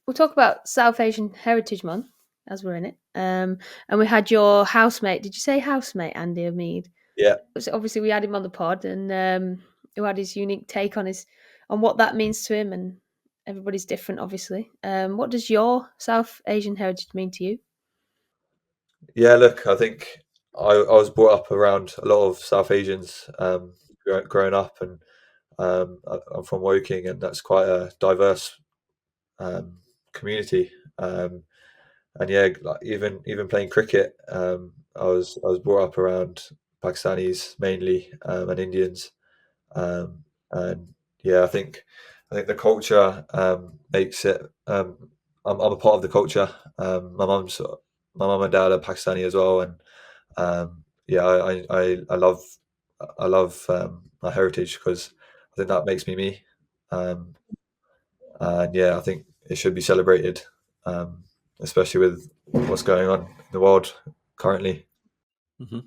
we'll talk about South Asian Heritage Month as we're in it. And we had your housemate. Did you say housemate, Andy Amid? Yeah. So obviously, we had him on the pod, and who had his unique take on what that means to him, and everybody's different, obviously. What does your South Asian heritage mean to you? Yeah, look, I think I was brought up around a lot of South Asians growing up, and I'm from Woking, and that's quite a diverse um, community. And yeah, like even playing cricket, I was brought up around Pakistanis mainly, and Indians, and yeah, I think the culture makes it. I'm a part of the culture. My mum and dad are Pakistani as well, and yeah, I love my heritage because I think that makes me me. Um, and yeah, I think it should be celebrated, um, especially with what's going on in the world currently. Hmm.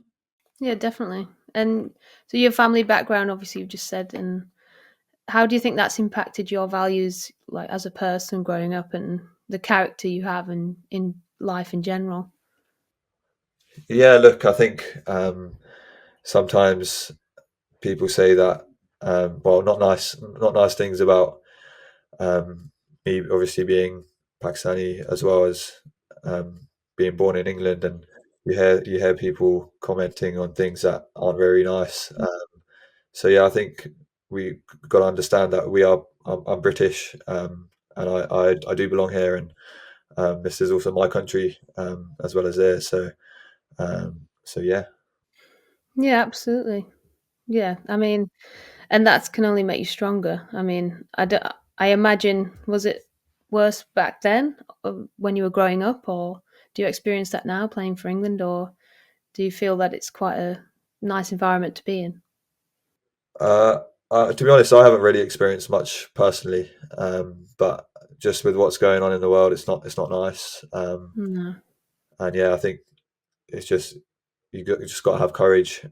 Yeah, definitely. And so your family background, obviously, you've just said, and how do you think that's impacted your values, like as a person growing up, and the character you have in life in general? Yeah, look, I think sometimes people say that, well, not nice things about um, me, obviously being Pakistani as well as being born in England, and you hear people commenting on things that aren't very nice. So yeah, I think we got to understand that I'm British, and I do belong here, and this is also my country, as well as theirs. So yeah. Yeah, absolutely. Yeah, I mean, and that can only make you stronger. I mean, I imagine, was it worse back then when you were growing up, or do you experience that now playing for England, or do you feel that it's quite a nice environment to be in? Uh, to be honest, I haven't really experienced much personally, but just with what's going on in the world, it's not nice. No, And yeah, I think it's just you just got to have courage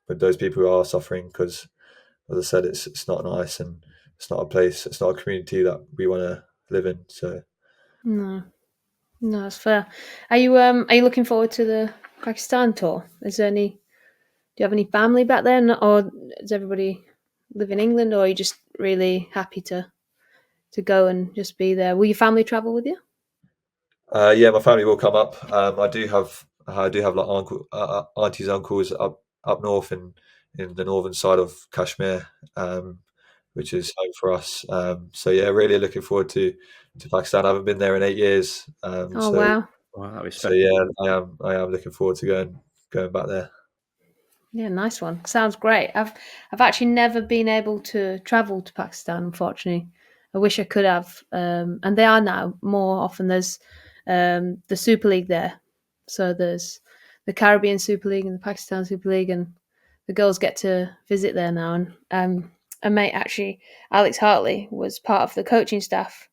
with those people who are suffering because, as I said, it's not nice, and it's not a place, it's not a community that we want to live in. So no, no, that's fair. Are you looking forward to the Pakistan tour? Is there any? Do you have any family back then, or does everybody live in England, or are you just really happy to go and just be there? Will your family travel with you? yeah, my family will come up. I do have like aunties, uncles up north in the northern side of Kashmir, um, which is home for us. So yeah, really looking forward to Pakistan. I haven't been there in 8 years, Oh wow. Wow, that'd be so special. yeah, I am looking forward to going back there. Yeah, nice one. Sounds great. I've actually never been able to travel to Pakistan, unfortunately. I wish I could have. And they are now more often. There's the Super League there, so there's the Caribbean Super League and the Pakistan Super League, and the girls get to visit there now. And a mate actually, Alex Hartley, was part of the coaching staff.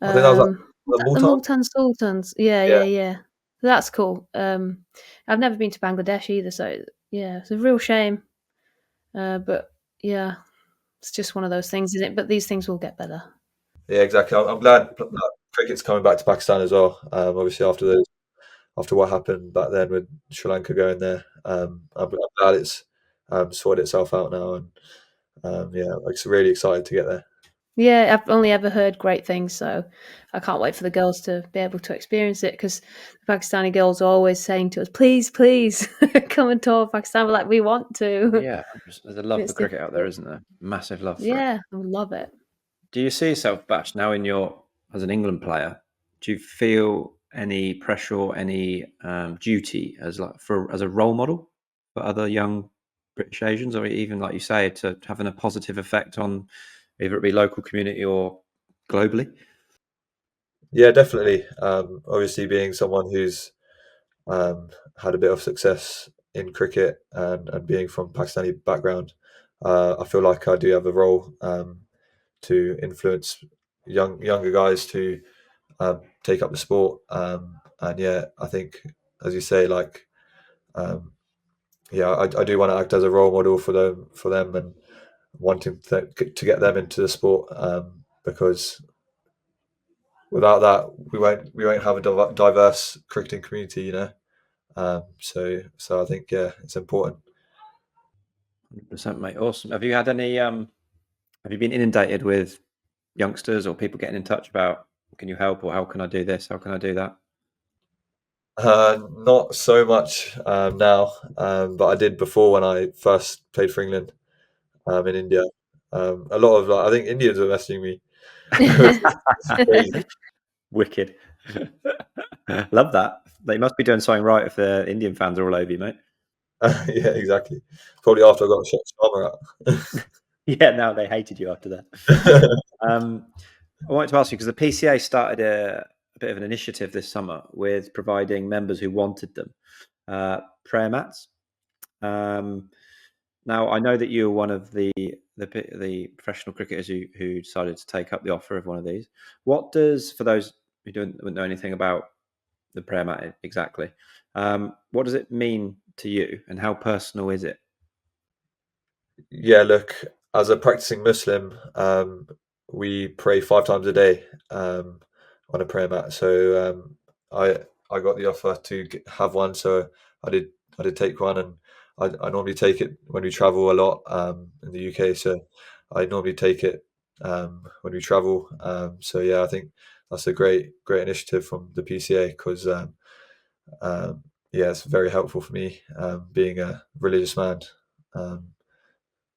I think that was like Was the that the Multan. Multan Sultans? Yeah, Yeah, yeah, yeah. That's cool. I've never been to Bangladesh either, so yeah, it's a real shame. But yeah, it's just one of those things, isn't it? But these things will get better. yeah, exactly. I'm glad that cricket's coming back to Pakistan as well. Obviously after what happened back then with Sri Lanka going there, I'm glad it's sorted itself out now, and yeah, I'm really excited to get there. Yeah, I've only ever heard great things, so I can't wait for the girls to be able to experience it because the Pakistani girls are always saying to us, "Please, please, come and tour Pakistan." We're like, "We want to." Yeah, there's a love It's for cricket out there, difficult. isn't there? Massive love for it. Yeah, I love it. Do you see yourself, Bash, now in your as an England player? Do you feel any pressure or any duty as like for as a role model for other young British Asians, or even like you say, to having a positive effect on either it be local community or globally? Yeah, definitely. Obviously, being someone who's um, had a bit of success in cricket and being from Pakistani background, I feel like I do have a role to influence younger guys to take up the sport. And yeah, I think, as you say, like um, yeah, I do want to act as a role model for them, and wanting to get them into the sport, because without that, we won't have a diverse cricketing community, you know. So I think it's important. 100%, mate. Awesome. Have you had any? Have you been inundated with youngsters or people getting in touch about, can you help, or how can I do this? How can I do that? Not so much now, but I did before when I first played for England in India. A lot of I think Indians were messaging me. It's crazy. Wicked. Love that. They must be doing something right if the Indian fans are all over you, mate. Yeah, exactly. Probably after I got shot Sharma out. Yeah, now they hated you after that. I wanted to ask you, because the PCA started a bit of an initiative this summer with providing members who wanted them prayer mats. Now, I know that you were one of the professional cricketers who decided to take up the offer of one of these. What does, for those who wouldn't know anything about the prayer mat exactly, what does it mean to you, and how personal is it? Yeah, look, as a practicing Muslim, we pray 5 times a day on a prayer mat. So I got the offer to have one, so I did take one, and I normally take it when we travel a lot in the UK. So I normally take it when we travel. So yeah, I think that's a great initiative from the PCA, because yeah, it's very helpful for me being a religious man.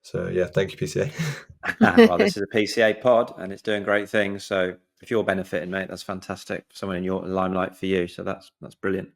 So yeah, thank you, PCA. Well, this is a PCA pod and it's doing great things. So if you're benefiting, mate, that's fantastic. Someone in your limelight for you. So that's brilliant.